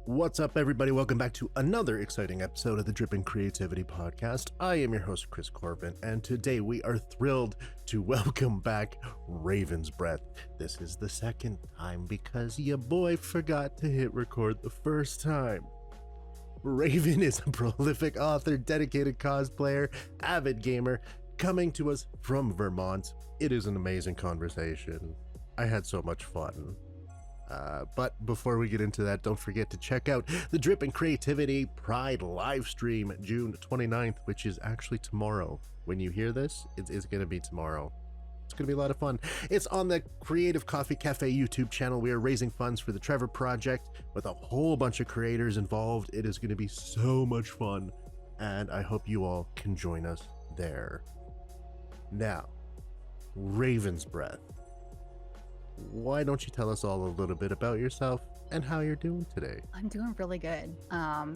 What's up, everybody? Welcome back to another exciting episode of the Dripping Creativity Podcast. I am your host, Chris Corbin, and today we are thrilled to welcome back Ravensbreathhh. This is the second time because your boy forgot to hit record the first time. Raven is a prolific author, dedicated cosplayer, avid gamer, coming to us from Vermont. It is an amazing conversation. I had so much fun. But before we get into that, don't forget to check out the Dripping Creativity Pride live stream June 29th, which is actually tomorrow. When you hear this, it's going to be tomorrow. It's going to be a lot of fun. It's on the Creative Coffee Cafe YouTube channel. We are raising funds for the Trevor Project with a whole bunch of creators involved. It is going to be so much fun, and I hope you all can join us there. Now, Ravensbreathhh. Why don't you tell us all a little bit about yourself and how you're doing today? I'm doing really good.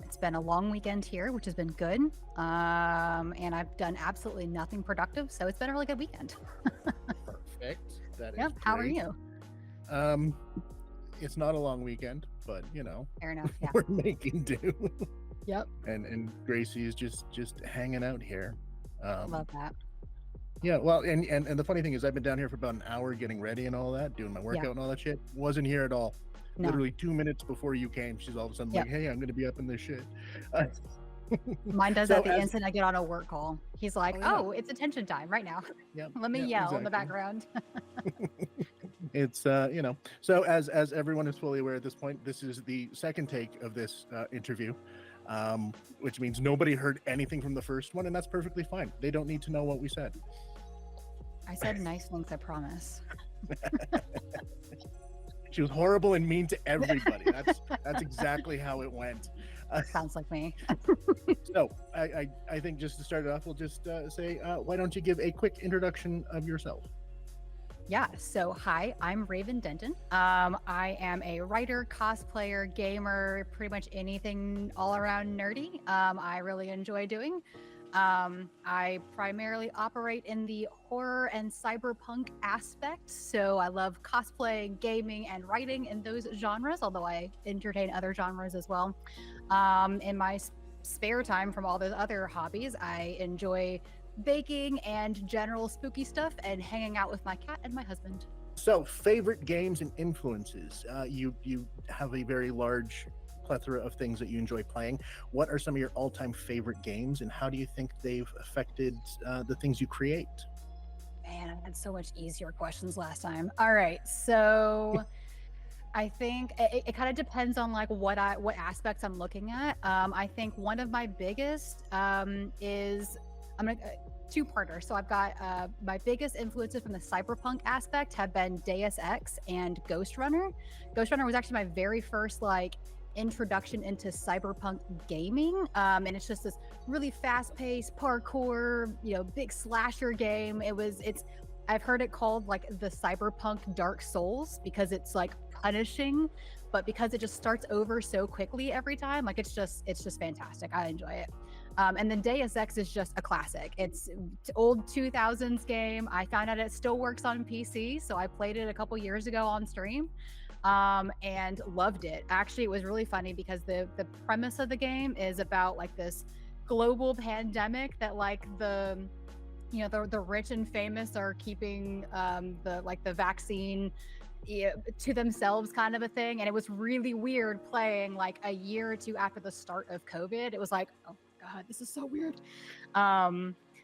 It's been a long weekend here, which has been good. And I've done absolutely nothing productive, so it's been a really good weekend. Perfect. That is Yep. How are you? It's not a long weekend, but you know, Fair enough. Yeah. we're making do. Yep. And Gracie is just hanging out here. Love that. Yeah, well, and the funny thing is, I've been down here for about an hour getting ready and all that, doing my workout and all that shit. Wasn't here at all. No. Literally 2 minutes before you came, she's all of a sudden like, "Hey, I'm going to be up in this shit." Mine does that the instant I get on a work call. He's like, Oh, it's attention time right now. Yep, Let me yell in the background. It's you know, so as everyone is fully aware at this point, this is the second take of this interview, which means nobody heard anything from the first one, and that's perfectly fine. They don't need to know what we said. I said nice things, I promise. She was horrible and mean to everybody. That's exactly how it went. Sounds like me. So I think just to start it off, we'll just say, why don't you give a quick introduction of yourself? Yeah, so hi, I'm Raven Denton. I am a writer, cosplayer, gamer, pretty much anything all around nerdy. I really enjoy doing. I primarily operate in the horror and cyberpunk aspect, so I love cosplay, gaming, and writing in those genres, although I entertain other genres as well. In my spare time from all those other hobbies, I enjoy baking and general spooky stuff and hanging out with my cat and my husband. So, favorite games and influences. You have a very large plethora of things that you enjoy playing. What are some of your all-time favorite games, and how do you think they've affected the things you create? Man, I had so much easier questions last time. All right, so I think it kind of depends on like what aspects I'm looking at. I think one of my biggest is two-parter. So I've got my biggest influences from the cyberpunk aspect have been Deus Ex and Ghostrunner. Ghostrunner was actually my very first like introduction into cyberpunk gaming, and it's just this really fast-paced parkour, big slasher game. I've heard it called like the cyberpunk Dark Souls because it's like punishing, but because it just starts over so quickly every time, like it's just fantastic. I enjoy it. And then Deus Ex is just a classic. It's old 2000s game. I found out it still works on PC, so I played it a couple years ago on stream, and loved it. Actually, it was really funny because the premise of the game is about like this global pandemic that like the rich and famous are keeping the vaccine to themselves, kind of a thing. And it was really weird playing like a year or two after the start of COVID. It was like, oh God, this is so weird.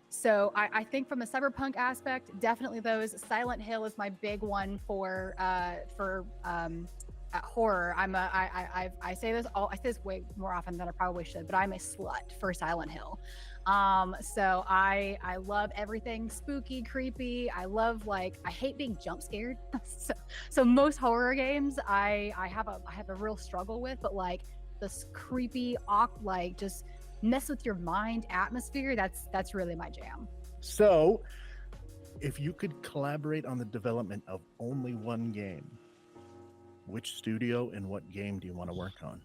So I think from a cyberpunk aspect, definitely those. Silent Hill is my big one for horror. I say this way more often than I probably should, but I'm a slut for Silent Hill. So I love everything spooky, creepy. I hate being jump scared. so most horror games I have a real struggle with, but like this creepy, just mess with your mind atmosphere, that's really my jam. So if you could collaborate on the development of only one game, which studio and what game do you want to work on?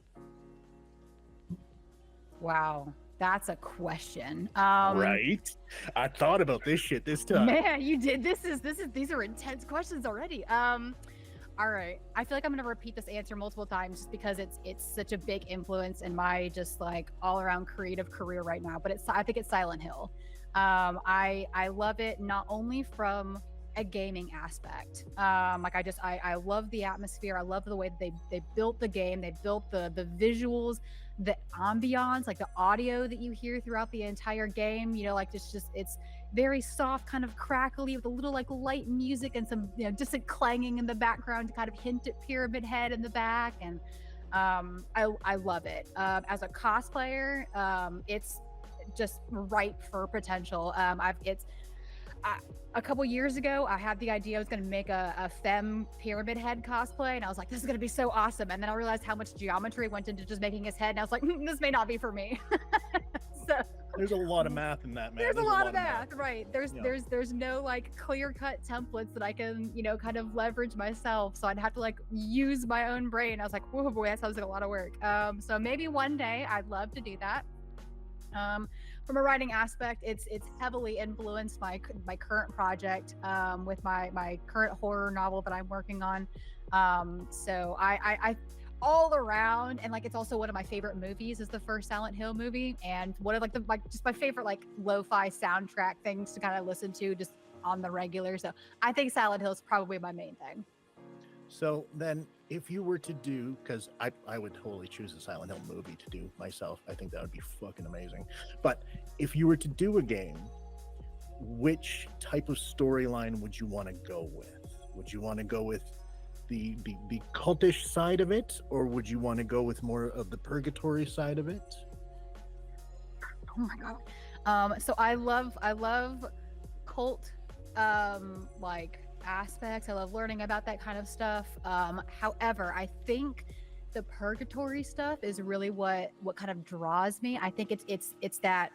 Wow, that's a question. Right? I thought about this shit this time. Man, you did. These are intense questions already. All right. I feel like I'm gonna repeat this answer multiple times just because it's such a big influence in my just like all around creative career right now. But I think it's Silent Hill. I love it not only from a gaming aspect. Like I love the atmosphere. I love the way that they built the game. They built the visuals, the ambiance, like the audio that you hear throughout the entire game. You know, like it's very soft, kind of crackly with a little like light music and some distant clanging in the background to kind of hint at Pyramid Head in the back. And I love it. As a cosplayer, it's just ripe for potential. A couple years ago, I had the idea I was going to make a femme Pyramid Head cosplay, and I was like, this is going to be so awesome. And then I realized how much geometry went into just making his head, and I was like, this may not be for me. So there's a lot of math in that, man. There's a lot of math, right? There's no like clear-cut templates that I can, kind of leverage myself. So I'd have to like use my own brain. I was like, oh boy, that sounds like a lot of work. So maybe one day I'd love to do that. From a writing aspect, it's heavily influenced my current project with my current horror novel that I'm working on. So I all around, and like it's also one of my favorite movies is the first Silent Hill movie, and one of just my favorite like lo-fi soundtrack things to kind of listen to just on the regular. So I think Silent Hill is probably my main thing. So then if you were to do, because I would totally choose a Silent Hill movie to do myself. I think that would be fucking amazing. But if you were to do a game, which type of storyline would you want to go with? Would you want to go with the cultish side of it, or would you want to go with more of the purgatory side of it? Oh my god. So I love cult like aspects. I love learning about that kind of stuff. However, I think the purgatory stuff is really what kind of draws me. I think it's that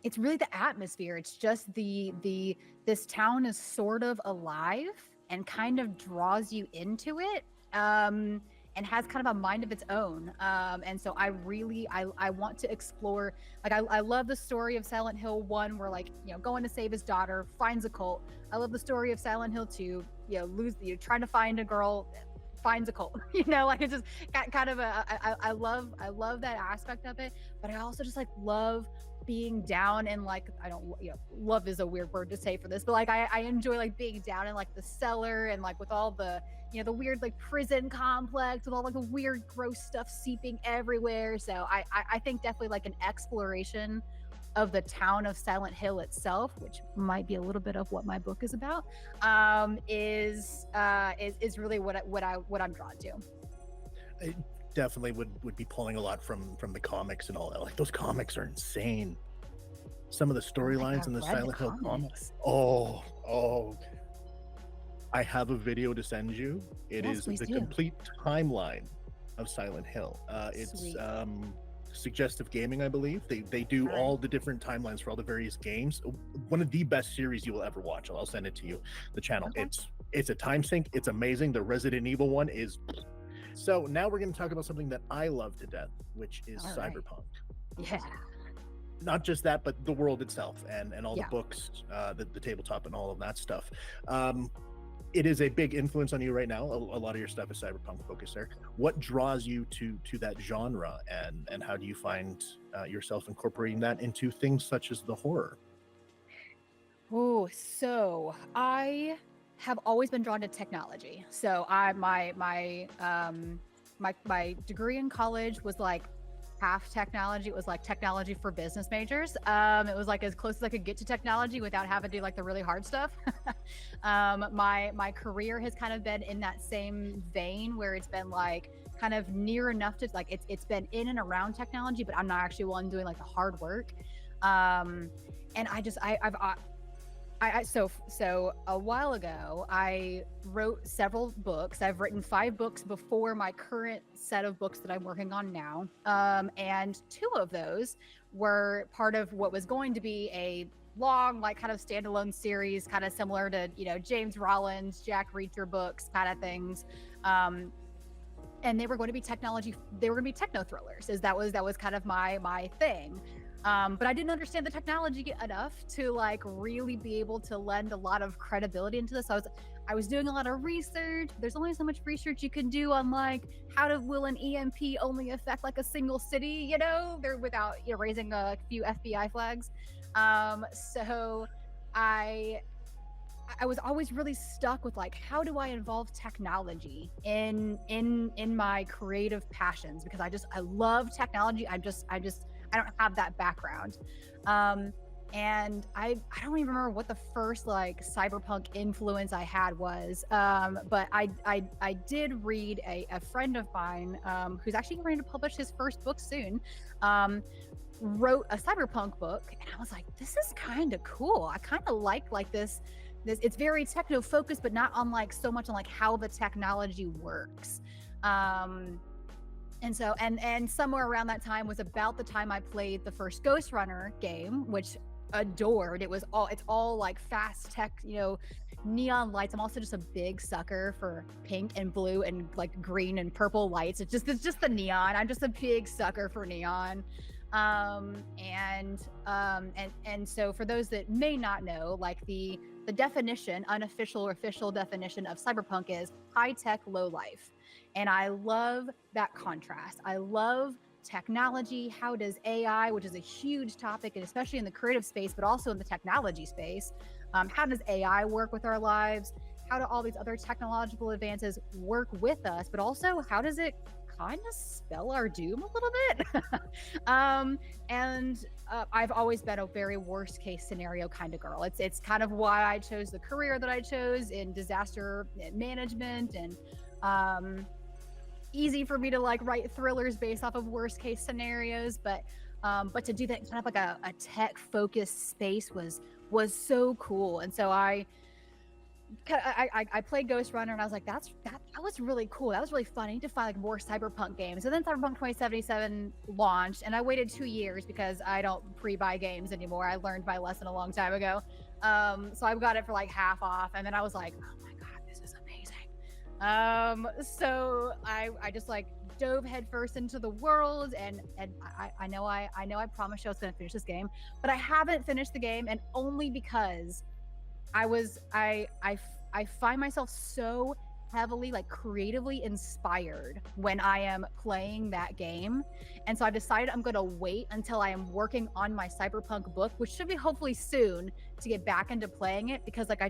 it's really the atmosphere. It's just this town is sort of alive and kind of draws you into it. And has kind of a mind of its own. And so I want to explore, like I love the story of Silent Hill 1 where like, going to save his daughter, finds a cult. I love the story of Silent Hill 2, trying to find a girl, finds a cult. Like it's just kind of I love that aspect of it, but I also just like love being down in like, love is a weird word to say for this, but like I enjoy like being down in like the cellar and like with all the the weird like prison complex with all like the weird gross stuff seeping everywhere. So I think definitely like an exploration of the town of Silent Hill itself, which might be a little bit of what my book is about, is really what I'm drawn to. I definitely would be pulling a lot from the comics and all that. Like those comics are insane. Some of the storylines in the Silent Hill comics. Oh. I have a video to send you. It is the complete timeline of Silent Hill. It's Suggestive Gaming, I believe. They do all the different timelines for all the various games. One of the best series you will ever watch. I'll send it to you, the channel. Okay. It's a time sink. It's amazing. The Resident Evil one is. So now we're going to talk about something that I love to death, which is Cyberpunk. Yeah. Not just that, but the world itself and all the books, the tabletop and all of that stuff. It is a big influence on you right now. A lot of your stuff is cyberpunk focused there. What draws you to that genre, and how do you find yourself incorporating that into things such as the horror? Oh, so I have always been drawn to technology. So my degree in college was like half technology. It was like technology for business majors. It was like as close as I could get to technology without having to do like the really hard stuff. My career has kind of been in that same vein where it's been like kind of near enough to like it's been in and around technology, but I'm not actually one doing like the hard work. And so a while ago, I wrote several books. I've written 5 books before my current set of books that I'm working on now. And 2 of those were part of what was going to be a long, like kind of standalone series, kind of similar to, James Rollins, Jack Reacher books kind of things. And they were going to be techno thrillers, as that was kind of my thing. But I didn't understand the technology enough to like really be able to lend a lot of credibility into this. I was doing a lot of research. There's only so much research you can do on like will an EMP only affect like a single city, there without raising a few FBI flags. So I was always really stuck with like, how do I involve technology in my creative passions? Because I love technology. I don't have that background. And I don't even remember what the first like cyberpunk influence I had was. But I did read a friend of mine who's actually going to publish his first book soon. Wrote a cyberpunk book, and I was like, this is kind of cool. I kind of like this. It's very techno focused, but not on like so much on like how the technology works. And so and somewhere around that time was about the time I played the first Ghostrunner game, which adored. It's all like fast tech, neon lights. I'm also just a big sucker for pink and blue and like green and purple lights. It's just the neon. I'm just a big sucker for neon. And so for those that may not know, like the definition, unofficial or official definition of cyberpunk is high tech, low life. And I love that contrast. I love technology. How does AI, which is a huge topic, and especially in the creative space, but also in the technology space, how does AI work with our lives? How do all these other technological advances work with us? But also, how does it kind of spell our doom a little bit? I've always been a very worst case scenario kind of girl. It's kind of why I chose the career that I chose in disaster management, and easy for me to like write thrillers based off of worst case scenarios, but to do that kind of like a tech focused space was so cool. And so I played Ghostrunner, and I was like, that was really cool. That was really fun. I need to find like more cyberpunk games. And then Cyberpunk 2077 launched, and I waited 2 years because I don't pre-buy games anymore. I learned my lesson a long time ago. So I got it for like half off, and then I was like, oh my god, this is amazing. So I just like dove headfirst into the world, and I know I promised I was going to finish this game, but I haven't finished the game, and only because I find myself so heavily like creatively inspired when I am playing that game. And so I've decided I'm going to wait until I am working on my cyberpunk book, which should be hopefully soon, to get back into playing it, because like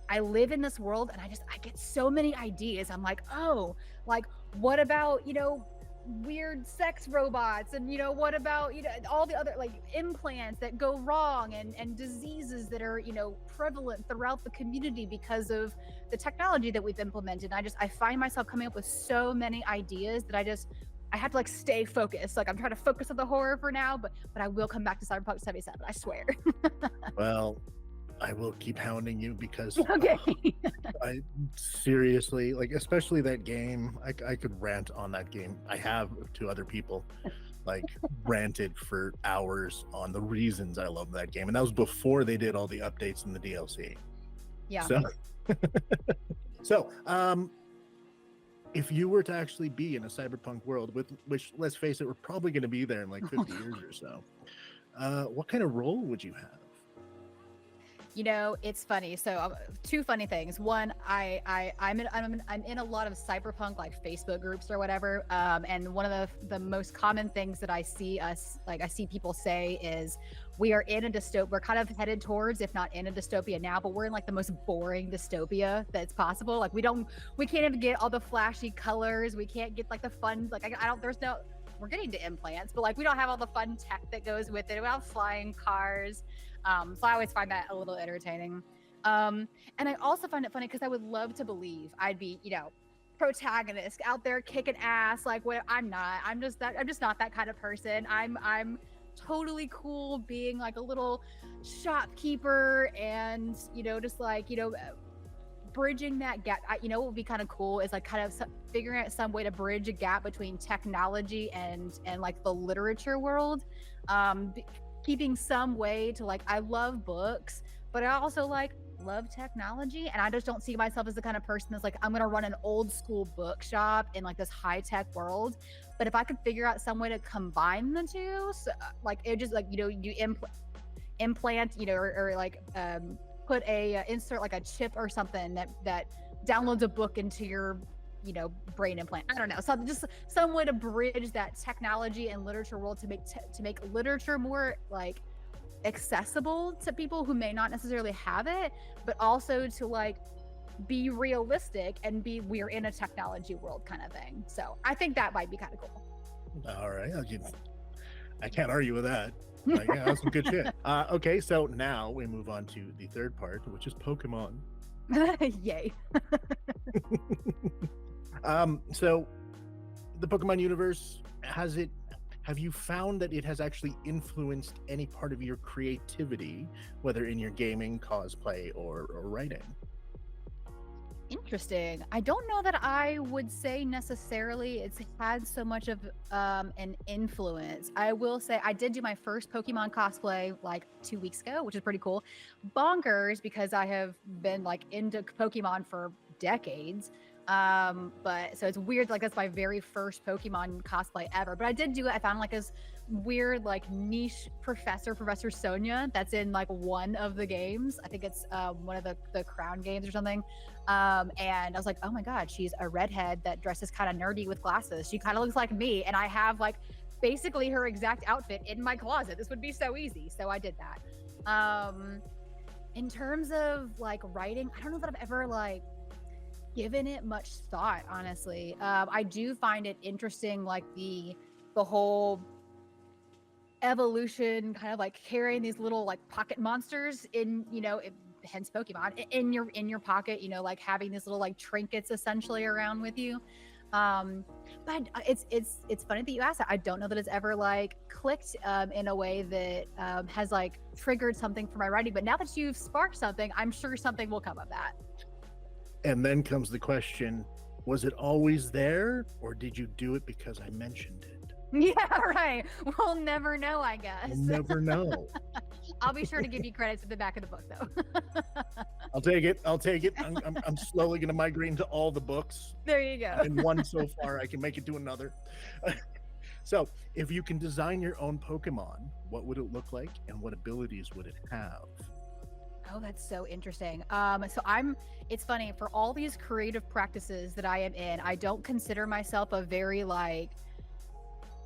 I live in this world, and I get so many ideas. I'm like, oh, like what about, weird sex robots, and what about all the other like implants that go wrong, and diseases that are prevalent throughout the community because of the technology that we've implemented. I find myself coming up with so many ideas that I have to like stay focused. Like I'm trying to focus on the horror for now, but I will come back to Cyberpunk 77, I swear. Well, I will keep hounding you because okay. I seriously, like, especially that game, I could rant on that game. I have to other people, like, ranted for hours on the reasons I love that game. And that was before they did all the updates in the DLC. Yeah. So, if you were to actually be in a cyberpunk world, which, let's face it, we're probably going to be there in like 50 years or so, what kind of role would you have? It's funny. So two funny things. One, I'm in a lot of cyberpunk like Facebook groups or whatever. And one of the most common things that I see people say is we are in a dystopia. We're kind of headed towards, if not in a dystopia now, but we're in like the most boring dystopia that's possible. Like we can't even get all the flashy colors. We can't get like the fun, like we're getting to implants, but like we don't have all the fun tech that goes with it. We don't have flying cars. So I always find that a little entertaining. And I also find it funny because I would love to believe I'd be, protagonist out there kicking ass. Like what I'm not. I'm just not that kind of person. I'm totally cool being like a little shopkeeper and, just like, bridging that gap. What would be kind of cool is like kind of figuring out some way to bridge a gap between technology and like the literature world. Keeping some way to like, I love books, but I also like love technology, and I just don't see myself as the kind of person that's like, I'm gonna run an old school bookshop in like this high tech world. But if I could figure out some way to combine the two, so, like it just like you implant, or like put a insert like a chip or something that downloads a book into your brain implant. I don't know, something, just some way to bridge that technology and literature world to make literature more like accessible to people who may not necessarily have it, but also to like be realistic and we're in a technology world kind of thing. So I think that might be kind of cool. All right, I can't argue with that. Like, yeah, that's some good shit. Okay, so now we move on to the third part, which is Pokemon. Yay. So the Pokemon universe, have you found that it has actually influenced any part of your creativity, whether in your gaming, cosplay, or writing? Interesting. I don't know that I would say necessarily it's had so much of an influence. I will say I did do my first Pokemon cosplay like 2 weeks ago, which is pretty cool. Bonkers, because I have been like into Pokemon for decades. But so it's weird, like that's my very first Pokemon cosplay ever. But I did do it. I found like this weird like niche Professor Sonia that's in like one of the games. I think it's one of the Crown games or something. And I was like, oh my god, she's a redhead that dresses kind of nerdy with glasses. She kind of looks like me, and I have like basically her exact outfit in my closet. This would be so easy. So I did that. In terms of like writing, I don't know that I've ever like given it much thought, honestly. I do find it interesting, like the whole evolution, kind of like carrying these little like pocket monsters in, hence Pokemon in your pocket, like having these little like trinkets essentially around with you. But it's funny that you asked that. I don't know that it's ever like clicked in a way that has like triggered something for my writing. But now that you've sparked something, I'm sure something will come of that. And then comes the question, was it always there, or did you do it because I mentioned it? Yeah, right. We'll never know, I guess. We'll never know. I'll be sure to give you credits at the back of the book, though. I'll take it. I'm slowly going to migrate into all the books. There you go. In one so far, I can make it to another. So, if you can design your own Pokemon, what would it look like, and what abilities would it have? Oh, that's so interesting. It's funny, for all these creative practices that I am in, I don't consider myself a very like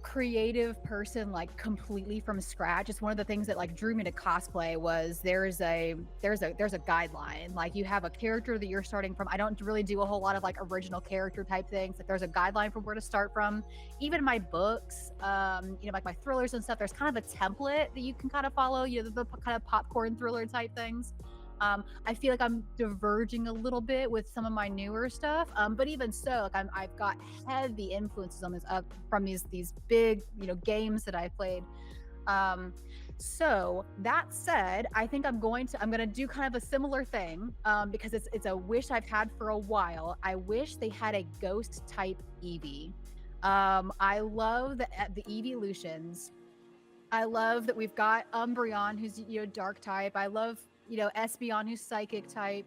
creative person, like completely from scratch. It's one of the things that like drew me to cosplay was there's a guideline. Like you have a character that you're starting from. I don't really do a whole lot of like original character type things. Like there's a guideline from where to start from. Even my books, like my thrillers and stuff, there's kind of a template that you can kind of follow, the kind of popcorn thriller type things. I feel like I'm diverging a little bit with some of my newer stuff, but even so, like I've got heavy influences on this from these big games that I played. So that said, I think I'm gonna do kind of a similar thing because it's a wish I've had for a while. I wish they had a ghost type Eevee. I love the evolutions. I love that we've got Umbreon, who's dark type. I love Espeon, who's psychic type.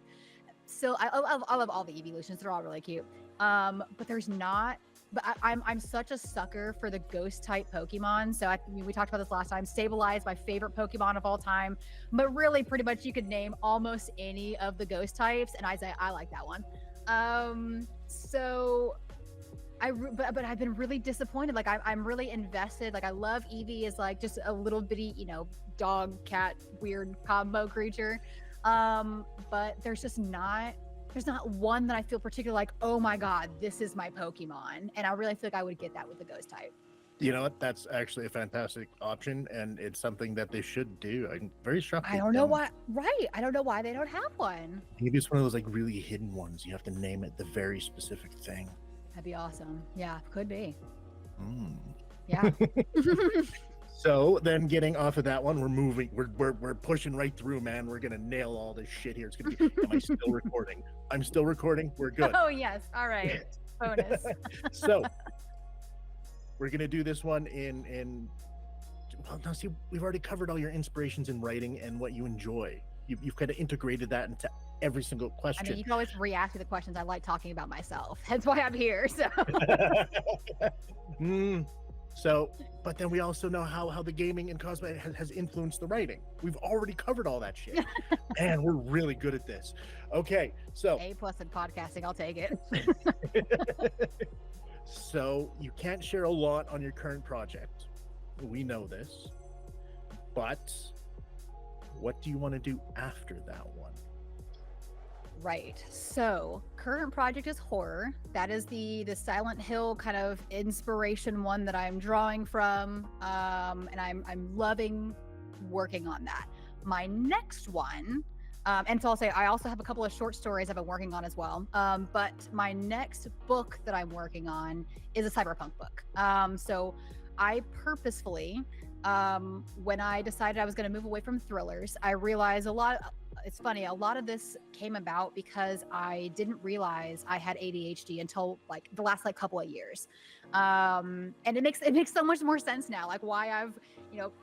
So I love all the evolutions. They're all really cute. But there's not. But I'm such a sucker for the ghost type Pokemon. So we talked about this last time. Sableye, my favorite Pokemon of all time. But really, pretty much you could name almost any of the ghost types, and I say I like that one. But I've been really disappointed. Like I'm really invested. Like I love Eevee as like just a little bitty, dog, cat, weird combo creature. But there's not one that I feel particularly like, oh my god, this is my Pokemon. And I really feel like I would get that with the ghost type. You know what? That's actually a fantastic option, and it's something that they should do. I'm very shocked. I don't know why. Right. I don't know why they don't have one. Maybe it's one of those like really hidden ones. You have to name it the very specific thing. That'd be awesome. Yeah, could be. Yeah. So then, getting off of that one, we're moving. We're pushing right through, man. We're gonna nail all this shit here. It's gonna be. Am I still recording? I'm still recording. We're good. Oh yes. All right. Bonus. So we're gonna do this one in. Well, now see, we've already covered all your inspirations in writing and what you enjoy. You've kind of integrated that into every single question. I mean, you can always re-ask me the questions. I like talking about myself. That's why I'm here. So. So, but then we also know how the gaming and cosplay has influenced the writing. We've already covered all that shit. And we're really good at this. Okay, so A+ in podcasting, I'll take it. so you can't share a lot on your current project. We know this. But what do you want to do after that one? Right. So current project is horror. That is the Silent Hill kind of inspiration one that I'm drawing from. And I'm loving working on that. My next one, and so I'll say I also have a couple of short stories I've been working on as well. But my next book that I'm working on is a cyberpunk book. So I purposefully, when I decided I was going to move away from thrillers, I realized it's funny, a lot of this came about because I didn't realize I had ADHD until like the last like couple of years. And it makes so much more sense now, like why I've,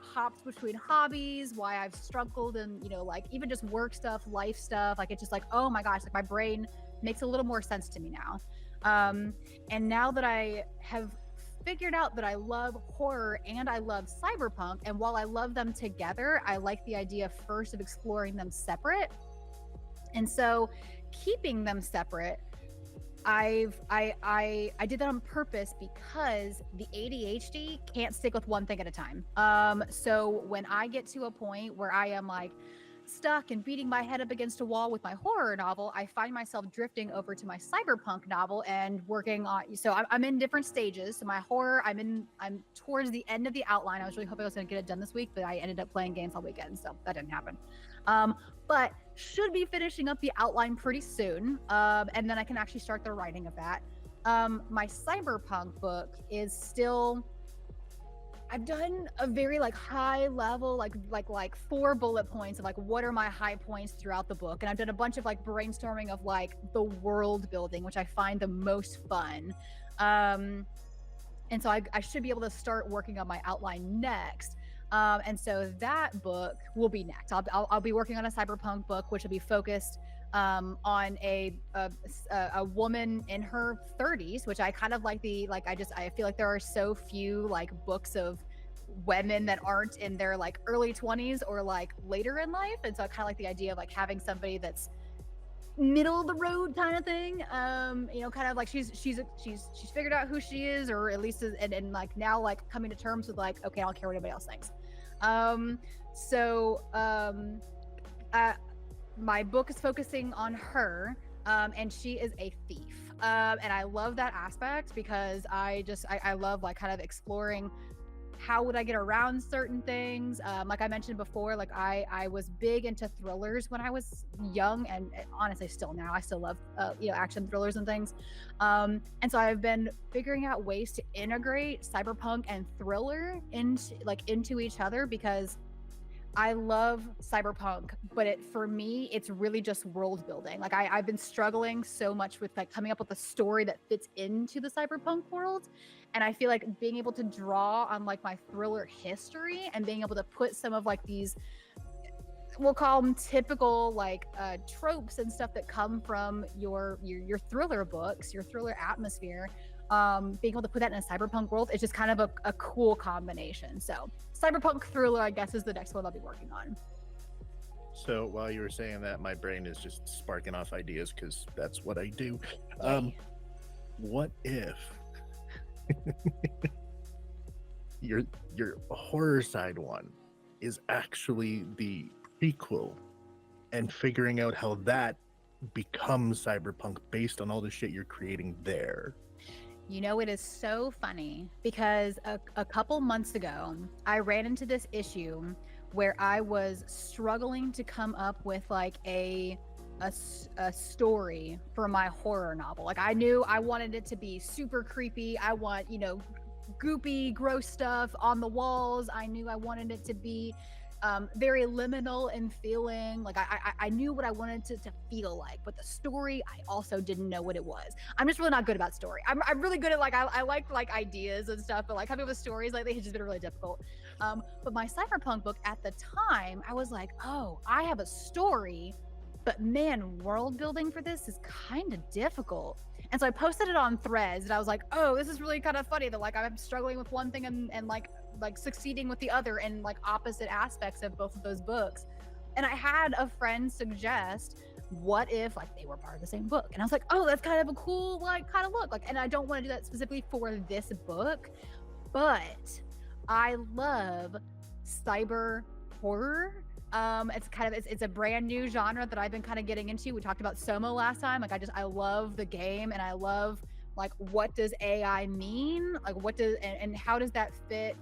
hopped between hobbies, why I've struggled and, like even just work stuff, life stuff, like it's just like, oh my gosh, like my brain makes a little more sense to me now. And now that I have figured out that I love horror and I love cyberpunk, and while I love them together, I like the idea first of exploring them separate. And so keeping them separate, I did that on purpose because the ADHD can't stick with one thing at a time. So when I get to a point where I am like stuck and beating my head up against a wall with my horror novel, I find myself drifting over to my cyberpunk novel and working on. So I'm in different stages. So my horror, I'm towards the end of the outline. I was really hoping I was going to get it done this week, but I ended up playing games all weekend, so that didn't happen. But should be finishing up the outline pretty soon, and then I can actually start the writing of that. My cyberpunk book is still. I've done a very like high level, like 4 bullet points of like what are my high points throughout the book, and I've done a bunch of like brainstorming of like the world building, which I find the most fun. And so I should be able to start working on my outline next. And so that book will be next. I'll be working on a cyberpunk book, which will be focused on a woman in her 30s, which I kind of like I feel like there are so few like books of women that aren't in their like early 20s or like later in life, and so I kind of like the idea of like having somebody that's middle of the road kind of thing. Kind of like she's figured out who she is, or at least and like now like coming to terms with like, okay, I don't care what anybody else thinks. My book is focusing on her, and she is a thief. And I love that aspect because I love like kind of exploring how would I get around certain things. Like I mentioned before, like I was big into thrillers when I was young, and honestly still now. I still love action thrillers and things. And so I've been figuring out ways to integrate cyberpunk and thriller into each other, because I love cyberpunk, but for me, it's really just world building. Like I've been struggling so much with like coming up with a story that fits into the cyberpunk world. And I feel like being able to draw on like my thriller history and being able to put some of like these, we'll call them typical like tropes and stuff that come from your thriller books, your thriller atmosphere, being able to put that in a cyberpunk world is just kind of a cool combination. So cyberpunk thriller, I guess, is the next one I'll be working on. So while you were saying that, my brain is just sparking off ideas because that's what I do. What if your horror side one is actually the prequel, and figuring out how that becomes cyberpunk based on all the shit you're creating there? It is so funny because a couple months ago, I ran into this issue where I was struggling to come up with like a story for my horror novel. Like I knew I wanted it to be super creepy. I want, goopy, gross stuff on the walls. I knew I wanted it to be very liminal in feeling. Like I knew what I wanted to feel like, but the story, I also didn't know what it was. I'm just really not good about story. I'm really good at like, I like ideas and stuff, but like coming up with stories lately has just been really difficult. But my cyberpunk book at the time, I was like, oh, I have a story, but man, world building for this is kind of difficult. And so I posted it on Threads, and I was like, oh, this is really kind of funny that like I'm struggling with one thing and like succeeding with the other, and like opposite aspects of both of those books. And I had a friend suggest, what if like they were part of the same book? And I was like, oh, that's kind of a cool like kind of look. Like, and I don't want to do that specifically for this book, but I love cyber horror. It's a brand new genre that I've been kind of getting into. We talked about Soma last time. Like I love the game, and I love like what does AI mean? Like what does and how does that fit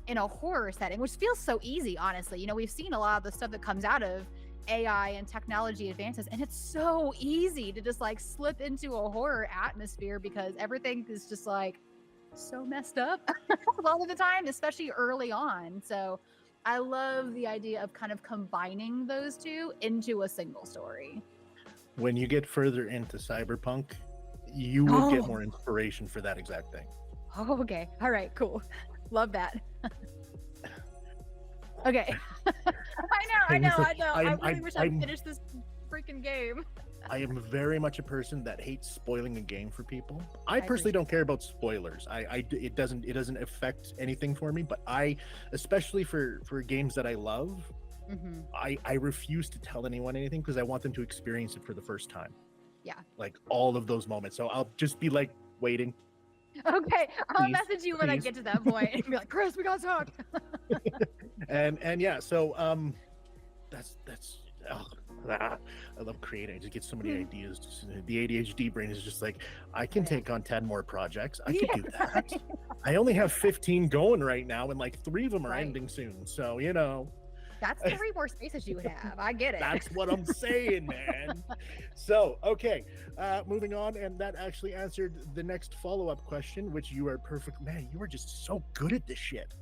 in a horror setting, which feels so easy, honestly. You know, we've seen a lot of the stuff that comes out of AI and technology advances, and it's so easy to just like slip into a horror atmosphere because everything is just like so messed up a lot of the time, especially early on. So I love the idea of kind of combining those two into a single story. When you get further into Cyberpunk, you will get more inspiration for that exact thing. Oh, okay. All right, cool. Love that. Okay. I know. I really wish I'd finished this freaking game. I am very much a person that hates spoiling a game for people. I personally don't care about spoilers. It doesn't affect anything for me, but especially for games that I love, I refuse to tell anyone anything because I want them to experience it for the first time. Yeah. Like all of those moments. So I'll just be like waiting. Okay, I'll message you when I get to that point and be like, Chris, we gotta talk. and yeah, so that's I love creating. I just get so many ideas. The ADHD brain is just like, I can take on 10 more projects. I can do that. I only have 15 going right now, and like 3 of them are ending soon. So, you know. That's 3 more spaces you would have. I get it. That's what I'm saying, man. So, okay, moving on. And that actually answered the next follow-up question, which you are perfect. Man, you are just so good at this shit.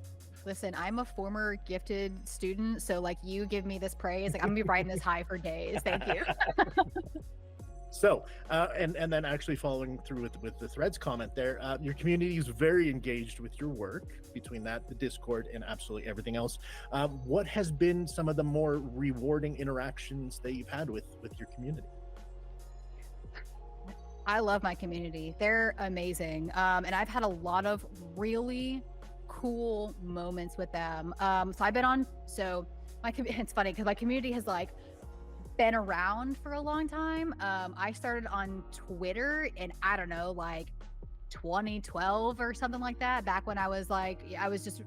Listen, I'm a former gifted student, so like you give me this praise, like I'm gonna be riding this high for days. Thank you. So, and then actually following through with the Threads comment there, your community is very engaged with your work. Between that, the Discord, and absolutely everything else, what has been some of the more rewarding interactions that you've had with your community? I love my community. They're amazing, and I've had a lot of really cool moments with them. So I've been on. So it's funny because my community has like been around for a long time. I started on Twitter in, I don't know, like 2012 or something like that, back when I was just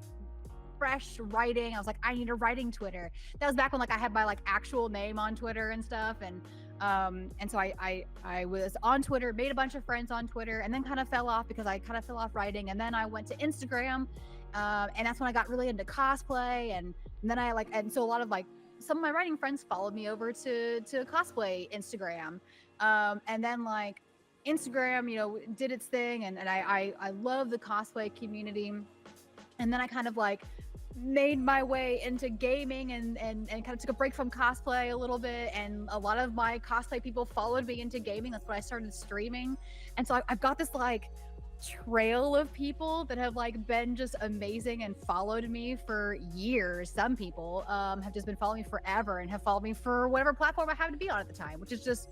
fresh writing. I was like, I need a writing Twitter. That was back when like I had my like actual name on Twitter and stuff, and so I was on Twitter, made a bunch of friends on Twitter, and then kind of fell off because I kind of fell off writing, and then I went to Instagram, and that's when I got really into cosplay, and then and so a lot of like some of my writing friends followed me over to cosplay Instagram, and then like Instagram, you know, did its thing, and I love the cosplay community, and then I kind of like made my way into gaming and kind of took a break from cosplay a little bit, and a lot of my cosplay people followed me into gaming. That's when I started streaming, and so I've got this like trail of people that have like been just amazing and followed me for years. Some people have just been following me forever and have followed me for whatever platform I happened to be on at the time, which is just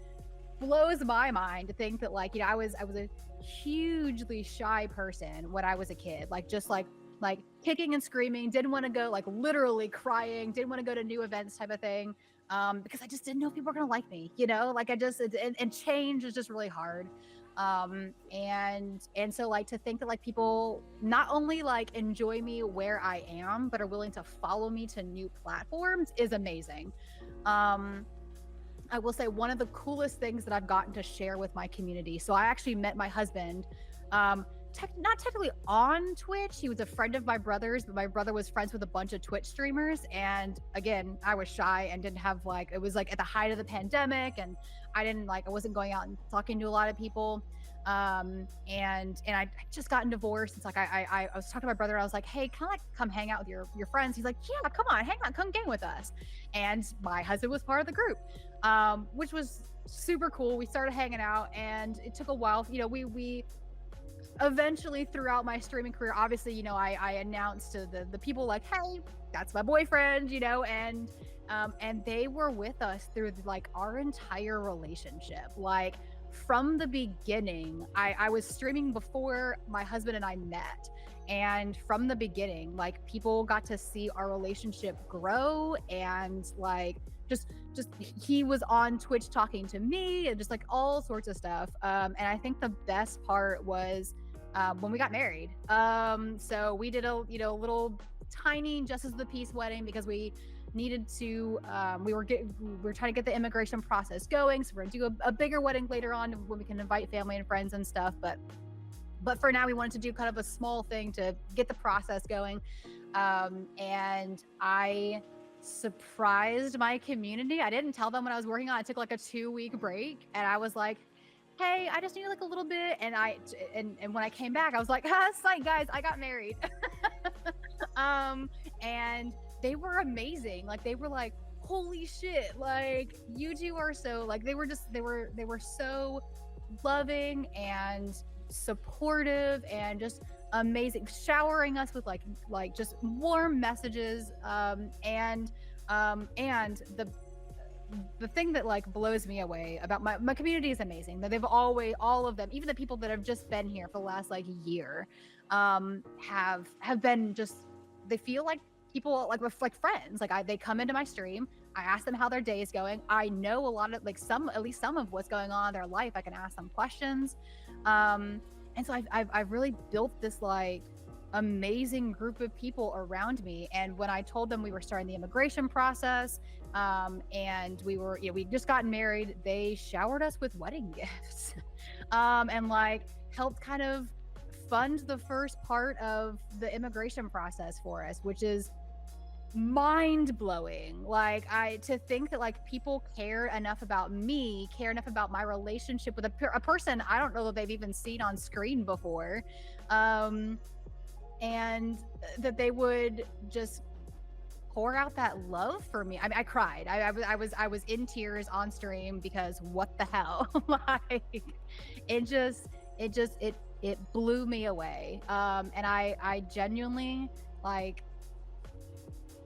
blows my mind to think that like, you know, I was a hugely shy person when I was a kid, like just like kicking and screaming, didn't want to go, like literally crying, didn't want to go to new events type of thing, because I just didn't know if people were gonna like me, you know, like and change is just really hard. And so like to think that like people not only like enjoy me where I am, but are willing to follow me to new platforms is amazing. I will say one of the coolest things that I've gotten to share with my community. So I actually met my husband, not technically on Twitch. He was a friend of my brother's, but my brother was friends with a bunch of Twitch streamers. And again, I was shy and didn't have like, it was like at the height of the pandemic, and I wasn't going out and talking to a lot of people. And I just gotten divorced. It's like, I was talking to my brother. I was like, hey, can I like come hang out with your friends? He's like, yeah, come on, hang on, come game with us. And my husband was part of the group, which was super cool. We started hanging out, and it took a while. You know, we eventually throughout my streaming career, obviously, you know, I announced to the people like, hey, that's my boyfriend, you know, and they were with us through like our entire relationship, like from the beginning, I was streaming before my husband and I met. And from the beginning, like, people got to see our relationship grow, and like just he was on Twitch talking to me, and just like all sorts of stuff. And I think the best part was when we got married. So we did a little tiny Justice of the Peace wedding, because we needed to we were trying to get the immigration process going, so we're gonna do a bigger wedding later on when we can invite family and friends and stuff. But for now, we wanted to do kind of a small thing to get the process going. And I surprised my community. I didn't tell them when I was working on it. I took like a 2-week break, and I was like, hey, I just need like a little bit. And when I came back, I was like, psych, guys, I got married. And they were amazing. Like, they were like, holy shit, like, you two are so, like, they were so loving and supportive and just amazing, showering us with like just warm messages. And the thing that like blows me away about my community is amazing. That they've always, all of them, even the people that have just been here for the last like year, have been just, they feel like people like friends. Like, they come into my stream, I ask them how their day is going. I know a lot of like at least some of what's going on in their life. I can ask them questions. And so I've really built this like amazing group of people around me. And when I told them we were starting the immigration process, and we just gotten married, they showered us with wedding gifts, and like helped kind of fund the first part of the immigration process for us, which is mind-blowing. Like, to think that like people care enough about me, care enough about my relationship with a person I don't know that they've even seen on screen before, and that they would just pour out that love for me. I mean, I cried. I was in tears on stream, because what the hell? Like, it blew me away. And I genuinely, like,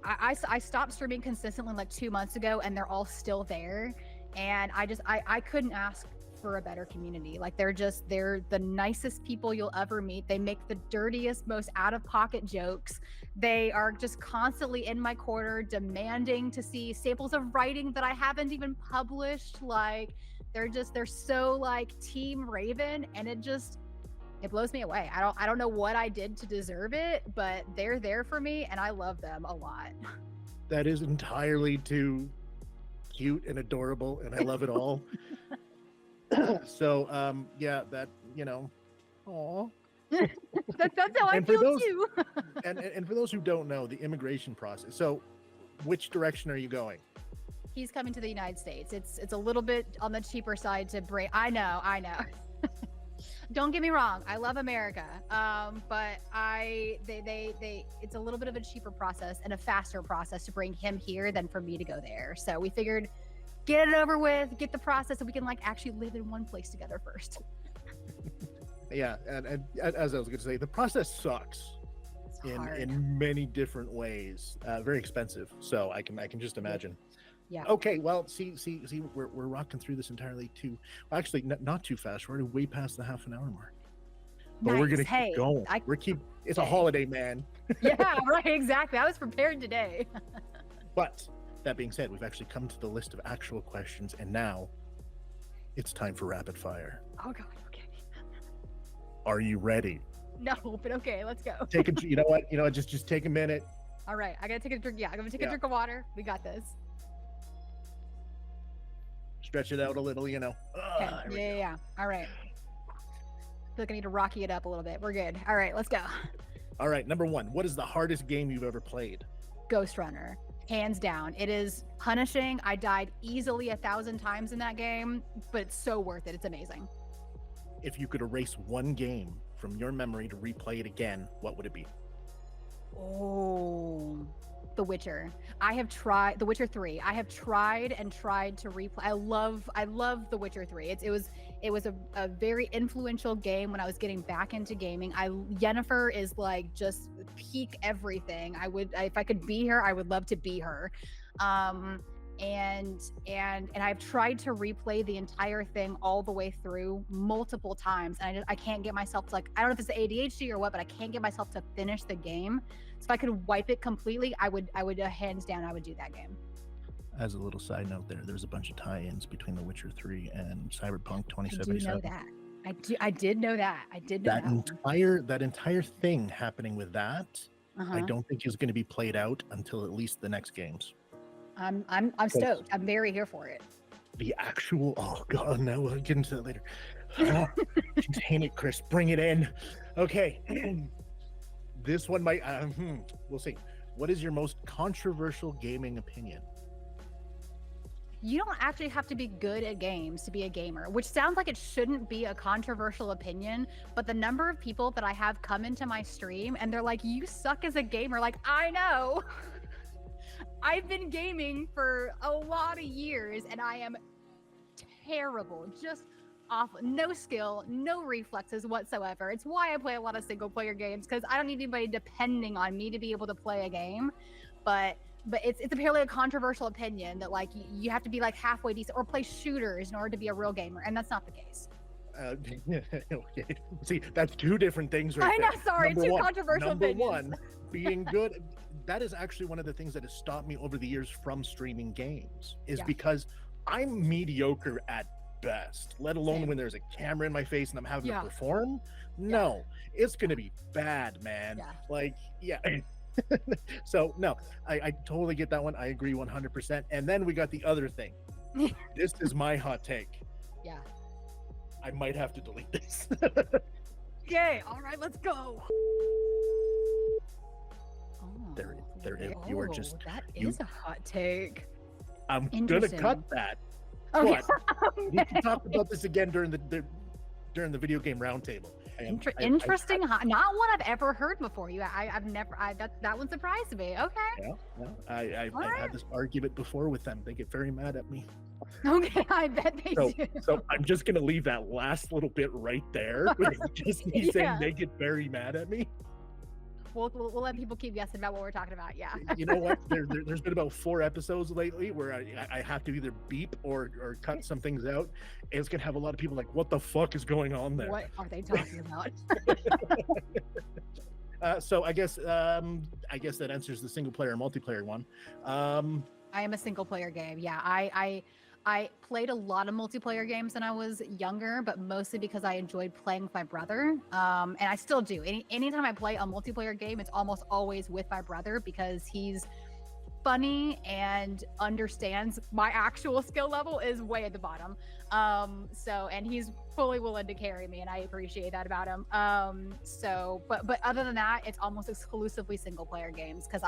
I stopped streaming consistently like 2 months ago, and they're all still there. And I couldn't ask for a better community. Like, they're the nicest people you'll ever meet. They make the dirtiest, most out-of-pocket jokes. They are just constantly in my corner, demanding to see samples of writing that I haven't even published. Like, they're so like Team Raven, and it blows me away. I don't know what I did to deserve it, but they're there for me, and I love them a lot. That is entirely too cute and adorable, and I love it all. So yeah, that, aw. That's how I feel too. and for those who don't know, the immigration process. So which direction are you going? He's coming to the United States. It's a little bit on the cheaper side to bring. I know. Don't get me wrong, I love America, but it's a little bit of a cheaper process and a faster process to bring him here than for me to go there. So we figured, get it over with, get the process, so we can like actually live in one place together first. Yeah, and as I was going to say, the process sucks in many different ways. Very expensive, so I can just imagine. Yeah. Okay. Well, see, we're rocking through this entirely too. Well, actually, not too fast. We're already way past the half-an-hour mark. But nice. We're gonna keep going. It's a holiday, man. Yeah. Right. Exactly. I was prepared today. But that being said, we've actually come to the list of actual questions, and now it's time for rapid fire. Oh God. Okay. Are you ready? No, but okay. Let's go. You know what? Just take a minute. All right. I gotta take a drink. Yeah. I'm gonna take a drink of water. We got this. Stretch it out a little, Okay. Yeah. All right. I feel like I need to rocky it up a little bit. We're good. All right, let's go. All right, number 1. What is the hardest game you've ever played? Ghostrunner, hands down. It is punishing. I died easily 1,000 times in that game, but it's so worth it. It's amazing. If you could erase one game from your memory to replay it again, what would it be? Oh, The Witcher. I have tried The Witcher 3. I have tried and tried to replay. I love The Witcher 3. It was a very influential game when I was getting back into gaming. Yennefer is like just peak everything. If I could be her, I would love to be her. and I've tried to replay the entire thing all the way through multiple times, and I can't get myself to, like, I don't know if it's the ADHD or what, but I can't get myself to finish the game. So if I could wipe it completely, I would hands down, I would do that game. As a little side note, there's a bunch of tie-ins between The Witcher 3 and Cyberpunk I 2077. do know that. I did know that. I did know That entire thing happening with that, I don't think is going to be played out until at least the next games. I'm stoked. I'm very here for it. The actual, oh god, now we'll get into that later. Contain it, Chris. Bring it in. Okay. This one might, we'll see. What is your most controversial gaming opinion? You don't actually have to be good at games to be a gamer, which sounds like it shouldn't be a controversial opinion, but the number of people that I have come into my stream and they're like, you suck as a gamer. Like, I know. I've been gaming for a lot of years and I am terrible, just awful, no skill, no reflexes whatsoever. It's why I play a lot of single player games, because I don't need anybody depending on me to be able to play a game. But it's apparently a controversial opinion that, like, you have to be like halfway decent or play shooters in order to be a real gamer, and that's not the case. Okay. See, that's two different things right there. I know, sorry, two controversial opinions. Number one, being good. That is actually one of the things that has stopped me over the years from streaming games, is because I'm mediocre at best, let alone when there's a camera in my face and I'm having to perform. No, it's going to be bad, man. Like, so no, I totally get that one. I agree 100%. And then we got the other thing. This is my hot take. Yeah. I might have to delete this. Yay. All right, let's go. You are just, that is a hot take. I'm gonna cut that. Okay. But we can talk about this again during the video game roundtable. Interesting. Not one I've ever heard before. I've never. That one surprised me. Okay. Yeah. I've had this argument before with them. They get very mad at me. Okay, I bet they do. So I'm just gonna leave that last little bit right there. Just me saying they get very mad at me. We'll let people keep guessing about what we're talking about. Yeah. You know what? There's been about 4 episodes lately where I have to either beep or cut some things out. And it's gonna have a lot of people like, what the fuck is going on there? What are they talking about? So I guess that answers the single player and multiplayer one. I am a single player game. Yeah, I played a lot of multiplayer games when I was younger, but mostly because I enjoyed playing with my brother. And I still do. Anytime I play a multiplayer game, it's almost always with my brother because he's funny and understands my actual skill level is way at the bottom. And he's fully willing to carry me, and I appreciate that about him. But other than that, it's almost exclusively single player games because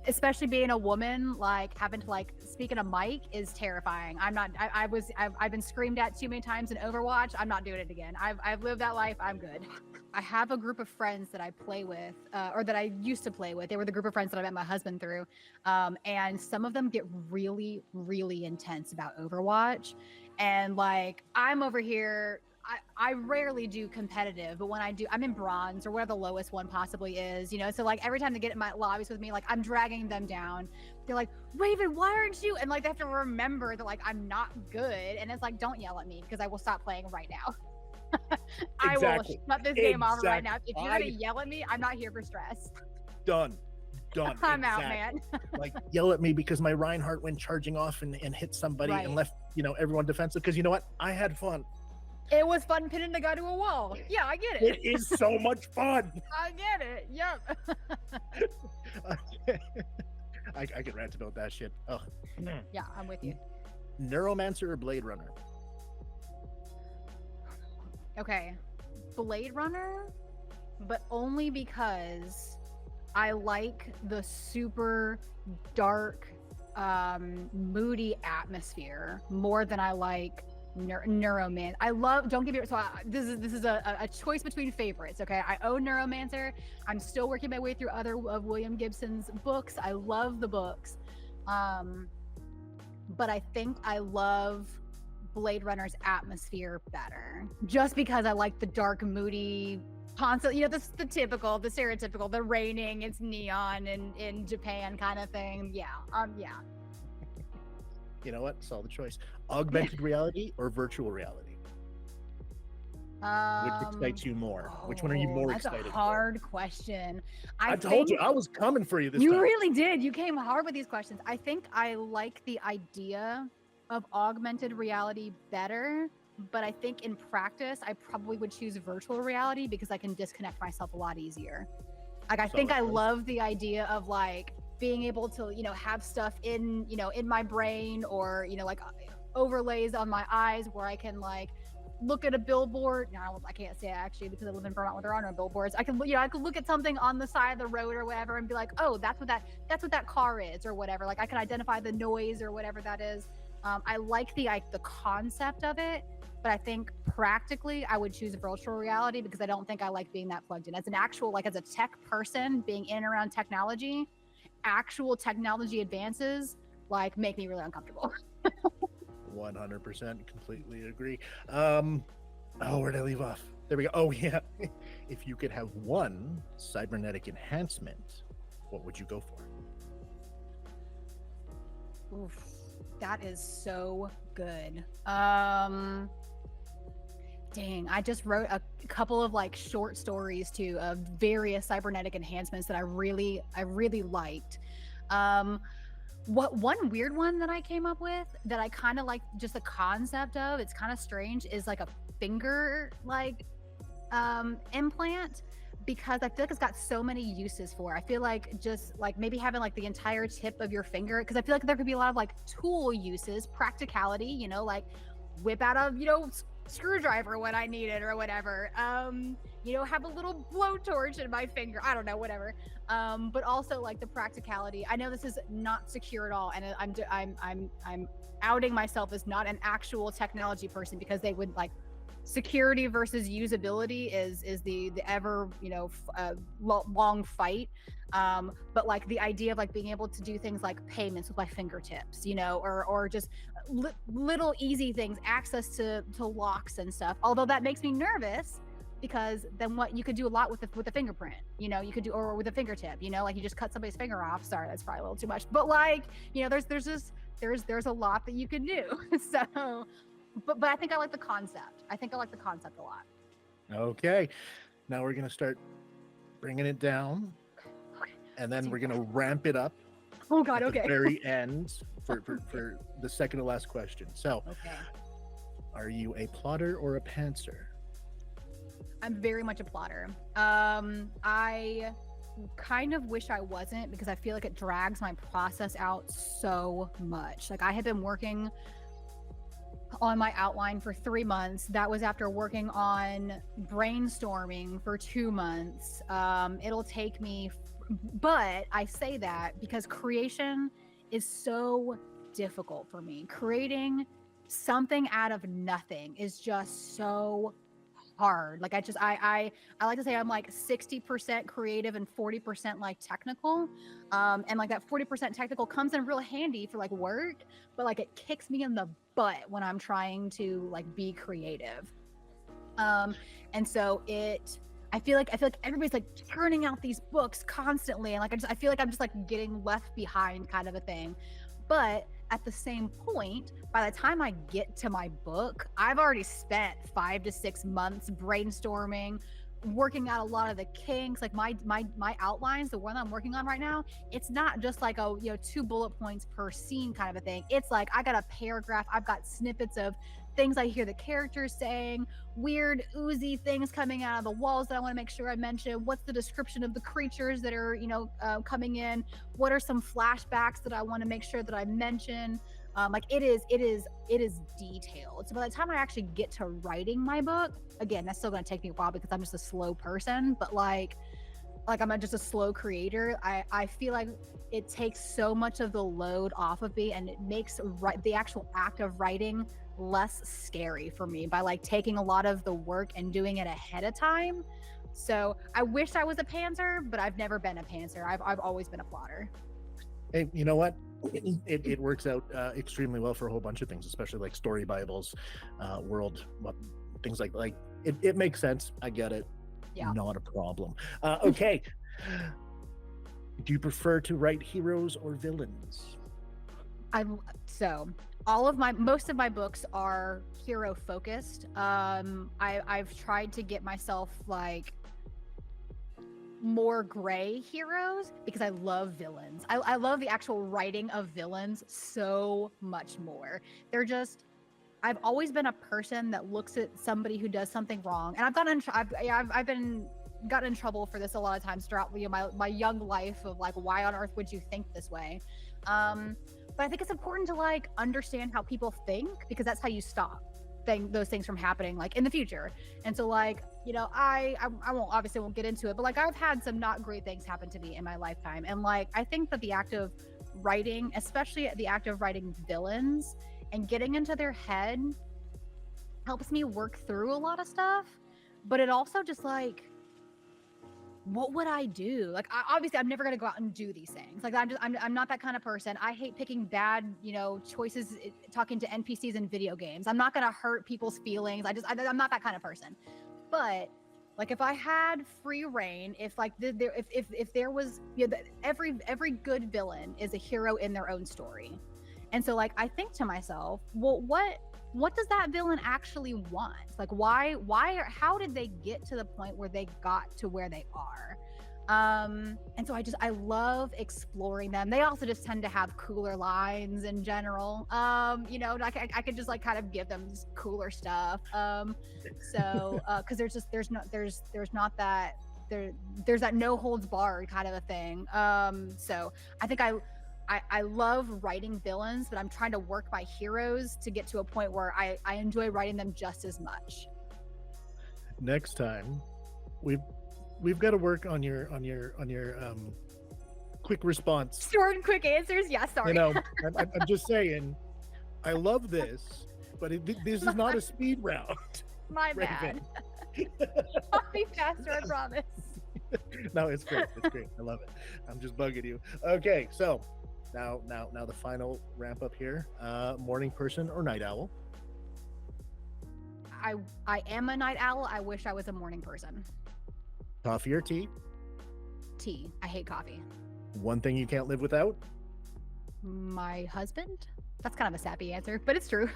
especially being a woman, like having to like speak in a mic is terrifying. I've been screamed at too many times in Overwatch. I'm not doing it again. I've lived that life. I'm good. I have a group of friends that I play with, or that I used to play with. They were the group of friends that I met my husband through. And some of them get really, really intense about Overwatch. And like, I'm over here, I rarely do competitive, but when I do, I'm in bronze or whatever the lowest one possibly is, you know? So like every time they get in my lobbies with me, like I'm dragging them down. They're like, Raven, why aren't you? And like, they have to remember that like, I'm not good. And it's like, don't yell at me because I will stop playing right now. I will shut this game off right now. If you're gonna yell at me, I'm not here for stress. Done. I'm out, man. Like, yell at me because my Reinhardt went charging off and hit somebody and left, everyone defensive. Because you know what? I had fun. It was fun pinning the guy to a wall. Yeah, I get it. It is so much fun. I get it. Yep. I can rant about that shit. Oh. Yeah, I'm with you. Neuromancer or Blade Runner? Okay. Blade Runner, but only because I like the super dark, moody atmosphere more than I like Neuromancer. I love, don't get me wrong, this is a choice between favorites. Okay, I own Neuromancer. I'm still working my way through other of William Gibson's books. I love the books, but I think I love Blade Runner's atmosphere better, just because I like the dark, moody, constant, the stereotypical, the raining, it's neon and in Japan kind of thing. Yeah. You know what? Solid choice. Augmented reality or virtual reality? Which excites you more? Which one are you more That's a excited for? hard question. I told you I was coming for you this You time. really did. You came hard with these questions. I think I like the idea of augmented reality better, but I think in practice, I probably would choose virtual reality because I can disconnect myself a lot easier. Like, I think I love the idea of like being able to, you know, have stuff in, you know, in my brain, or, you know, like overlays on my eyes where I can like look at a billboard. No, I can't say actually because I live in Vermont where there are no billboards. I can, you know, I could look at something on the side of the road or whatever and be like, oh, that's what that car is or whatever. Like I can identify the noise or whatever that is. I like the concept of it, but I think practically I would choose virtual reality because I don't think I like being that plugged in. As an actual, like as a tech person, being in and around technology, actual technology advances like make me really uncomfortable. 100% completely agree. Where did I leave off? There we go. Oh yeah. If you could have one cybernetic enhancement, what would you go for? Oof, that is so good. Dang, I just wrote a couple of like short stories too of various cybernetic enhancements that I really liked. What one weird one that I came up with that I kind of like just the concept of, it's kind of strange, is like a finger like implant, because I feel like it's got so many uses for it. I feel like just like maybe having like the entire tip of your finger, because I feel like there could be a lot of like tool uses, practicality, you know, like whip out a, you know, screwdriver when I need it or whatever. You know, have a little blowtorch in my finger. I don't know, whatever. But also like the practicality. I know this is not secure at all, and I'm outing myself as not an actual technology person, because they would like security versus usability is the ever, you know, long fight. But like the idea of like being able to do things like payments with my fingertips, you know, or just little easy things, access to locks and stuff. Although that makes me nervous, because then what you could do a lot with the fingerprint, you know, you could do, or with a fingertip, you know, like you just cut somebody's finger off. Sorry, that's probably a little too much, but like, you know, there's a lot that you can do. So but I think I like the concept. I think I like the concept a lot. Okay, now we're gonna start bringing it down, and then we're gonna ramp it up. Oh God, at okay. the very end for the second to last question. So, Okay. Are you a plotter or a pantser? I'm very much a plotter. I kind of wish I wasn't, because I feel like it drags my process out so much. Like I had been working on my outline for 3 months. That was after working on brainstorming for 2 months. It'll take me, but I say that because creation is so difficult for me. Creating something out of nothing is just so hard. Like I like to say I'm like 60% creative and 40% like technical. And like that 40% technical comes in real handy for like work, but like it kicks me in the butt when I'm trying to like be creative. And so I feel like everybody's like turning out these books constantly, and like I feel like I'm just like getting left behind kind of a thing. But at the same point, by the time I get to my book, I've already spent 5 to 6 months brainstorming, working out a lot of the kinks. Like my outlines, the one I'm working on right now, it's not just like a, you know, 2 bullet points per scene kind of a thing. It's like I got a paragraph, I've got snippets of things I hear the characters saying, weird oozy things coming out of the walls that I want to make sure I mention. What's the description of the creatures that are, you know, coming in? What are some flashbacks that I want to make sure that I mention? Like it is detailed. So by the time I actually get to writing my book, again, that's still going to take me a while because I'm just a slow person, but like I'm just a slow creator. I feel like it takes so much of the load off of me, and it makes the actual act of writing less scary for me by like taking a lot of the work and doing it ahead of time. So I wish I was a pantser, but I've never been a pantser. I've always been a plotter. Hey, you know what? It works out extremely well for a whole bunch of things, especially like story Bibles, world, things like it makes sense. I get it. Yeah. Not a problem. Okay. Do you prefer to write heroes or villains? So most of my books are hero focused. I've tried to get myself like more gray heroes because I love villains. I love the actual writing of villains so much more. I've always been a person that looks at somebody who does something wrong, and I've gotten in trouble for this a lot of times throughout my young life of like, why on earth would you think this way? But I think it's important to like understand how people think, because that's how you stop those things from happening like in the future. And so like, I won't get into it, but like I've had some not great things happen to me in my lifetime, and like I think that the act of writing, especially the act of writing villains and getting into their head, helps me work through a lot of stuff. But it also just like, what would I do? Like, obviously I'm never going to go out and do these things. Like I'm not that kind of person. I hate picking bad, choices, talking to NPCs in video games. I'm not going to hurt people's feelings. I'm not that kind of person. But like, if I had free reign, if like if there was, every good villain is a hero in their own story. And so like, I think to myself, well, what does that villain actually want? Like, how did they get to the point where they got to where they are? And so I love exploring them. They also just tend to have cooler lines in general. I could just like kind of give them cooler stuff. So because there's not that there's that no holds barred kind of a thing. So I think I love writing villains, but I'm trying to work my heroes to get to a point where I enjoy writing them just as much. Next time, we've got to work on your quick response. Short and quick answers. Yeah, sorry. I'm just saying, I love this, but this is not a speed round. My bad. I'll be faster, I promise. No, it's great. It's great. I love it. I'm just bugging you. Okay, so now the final ramp up here. Morning person or night owl? I am a night owl. I wish I was a morning person. Coffee or tea? Tea. I hate coffee. One thing you can't live without? My husband? That's kind of a sappy answer, but it's true.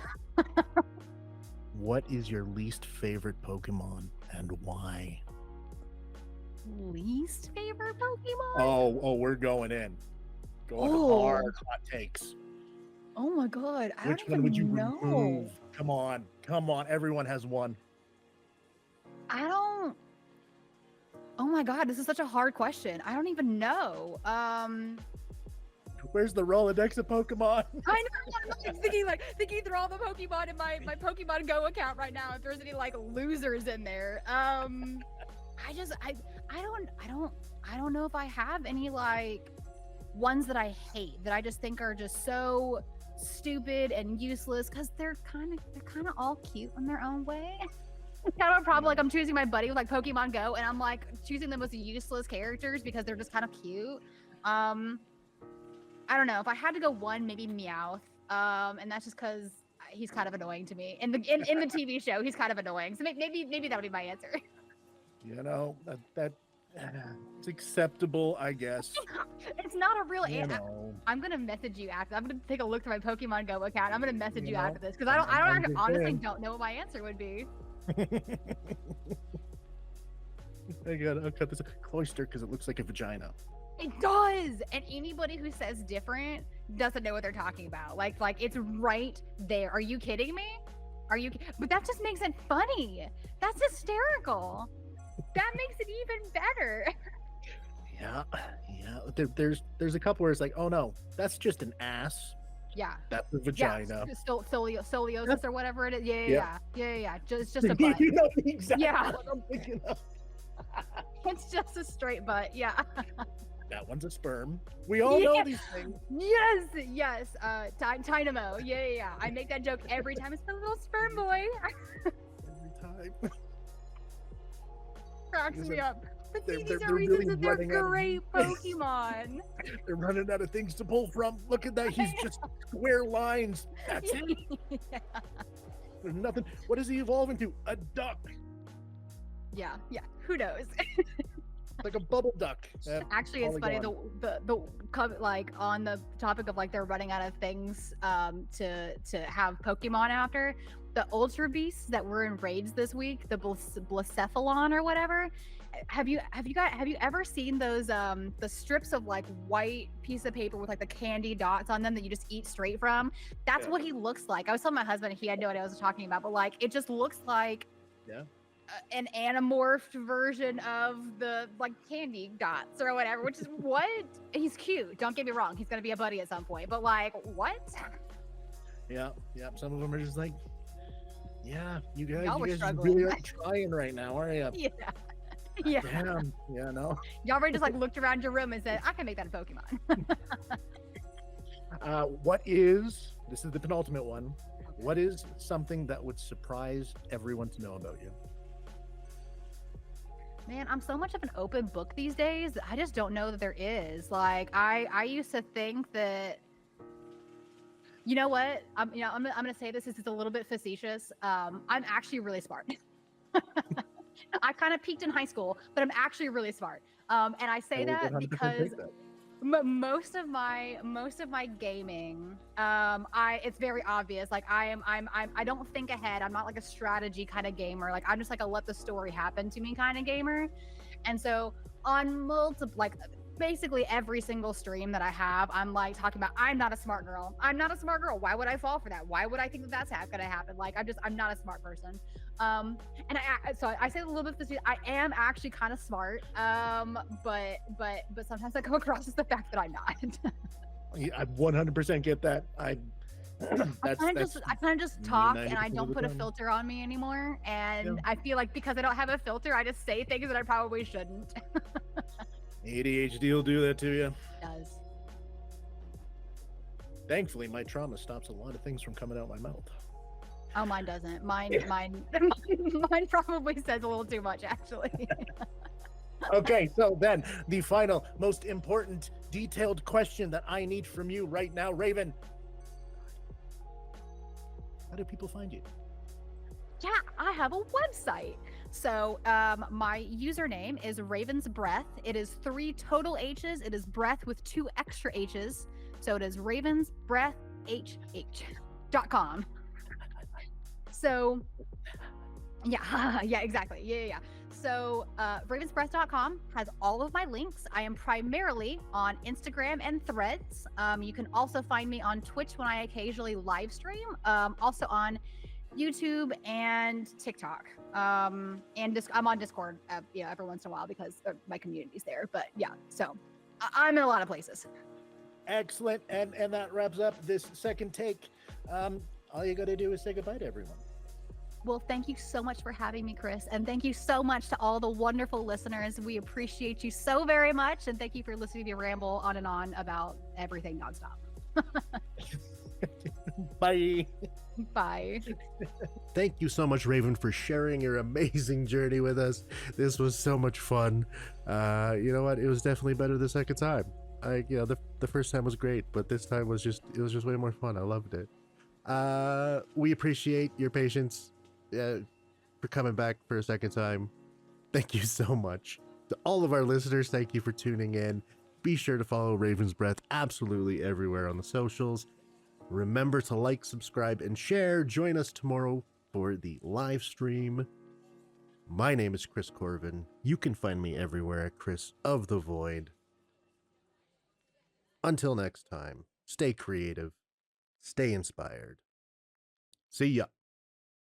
What is your least favorite Pokemon and why? Least favorite Pokemon? Oh, we're going in. Hard hot takes. Oh my god. Which one would you remove? Come on. Everyone has one. Oh my god, this is such a hard question. I don't even know. Where's the Rolodex of Pokemon? I know. I'm thinking through all the Pokemon in my Pokemon Go account right now. If there's any like losers in there. I don't know if I have any like ones that I hate that I just think are just so stupid and useless, because they're kind of all cute in their own way. It's kind of a problem. Like, I'm choosing my buddy with like Pokemon Go, and I'm like choosing the most useless characters because they're just kind of cute. I don't know. If I had to go one, maybe Meowth. And that's just because he's kind of annoying to me. In the TV show, he's kind of annoying. So maybe that would be my answer. That it's acceptable, I guess. It's not a real answer. I'm gonna message you after. I'm gonna take a look through my Pokemon Go account. I'm gonna message you after this, because I honestly don't know what my answer would be. I'll cut this cloister because it looks like a vagina. It does, and anybody who says different doesn't know what they're talking about. Like it's right there. Are you kidding me? But that just makes it funny. That's hysterical. That makes it even better. Yeah. There's a couple where it's like, oh no, that's just an ass. Yeah. That's a vagina. Yeah, scoliosis or whatever it is. Yeah. It's just a butt. You know exactly yeah. what I'm thinking of. It's just a straight butt. Yeah. That one's a sperm. We all know these things. Yes. Dynamo. Yeah. I make that joke every time. It's the little sperm boy. Every time. Cracks me up. But see, these are really reasons that they're great Pokemon. They're running out of things to pull from. Look at that. He's just square lines. That's it. Yeah. There's nothing. What does he evolve into? A duck. Yeah. Who knows? Like a bubble duck. Actually, it's funny. Like on the topic of like they're running out of things to have Pokemon after. The Ultra Beasts that were in raids this week, the Blacephalon or whatever. Have you ever seen those the strips of like white piece of paper with like the candy dots on them that you just eat straight from? That's what he looks like. I was telling my husband, he had no idea what I was talking about, but like it just looks like an animorphed version of the like candy dots or whatever, which is what? He's cute, don't get me wrong, he's gonna be a buddy at some point, but like what? Yeah, some of them are just like, yeah, you guys struggling. really aren't trying right now, are you? Yeah. Damn. Yeah, no. Y'all already just like looked around your room and said, I can make that a Pokemon. This is the penultimate one. What is something that would surprise everyone to know about you? Man, I'm so much of an open book these days. I just don't know that there is. Like, I used to think that, you know what? I'm gonna say this. This is a little bit facetious. I'm actually really smart. I kind of peaked in high school, but I'm actually really smart. And I say that because most of my gaming, it's very obvious. Like I don't think ahead. I'm not like a strategy kind of gamer. Like I'm just like a let the story happen to me kind of gamer. And so on basically every single stream that I have, I'm like talking about, I'm not a smart girl. I'm not a smart girl. Why would I fall for that? Why would I think that that's gonna happen? Like I'm not a smart person. And so I say a little bit this, I am actually kind of smart. But sometimes I come across as the fact that I'm not. I 100% get that. I kind of just talk and I don't put a filter on me anymore. And I feel like because I don't have a filter, I just say things that I probably shouldn't. ADHD will do that to you. It does. Thankfully, my trauma stops a lot of things from coming out my mouth. Oh, mine doesn't. Mine probably says a little too much, actually. Okay, so then the final, most important, detailed question that I need from you right now, Raven. How do people find you? Yeah, I have a website. So my username is Ravensbreathhh. It is 3 total H's. It is breath with 2 extra H's. So it is ravensbreathhh.com. So yeah, exactly. Yeah. So ravensbreathhh.com has all of my links. I am primarily on Instagram and Threads. You can also find me on Twitch when I occasionally live stream. Also on YouTube and TikTok. And I'm on Discord every once in a while because my community's there. But yeah, so I'm in a lot of places. Excellent. And that wraps up this second take. All you got to do is say goodbye to everyone. Well, thank you so much for having me, Chris. And thank you so much to all the wonderful listeners. We appreciate you so very much. And thank you for listening to me ramble on and on about everything nonstop. Bye. Bye. Thank you so much, Raven, for sharing your amazing journey with us. This was so much fun. You know what? It was definitely better the second time. The first time was great, but this time was just way more fun. I loved it. We appreciate your patience for coming back for a second time. Thank you so much. To all of our listeners, thank you for tuning in. Be sure to follow Raven's Breath absolutely everywhere on the socials. Remember to like, subscribe, and share. Join us tomorrow for the live stream. My name is Chris Corvin. You can find me everywhere at Chris of the Void. Until next time, stay creative, stay inspired. See ya.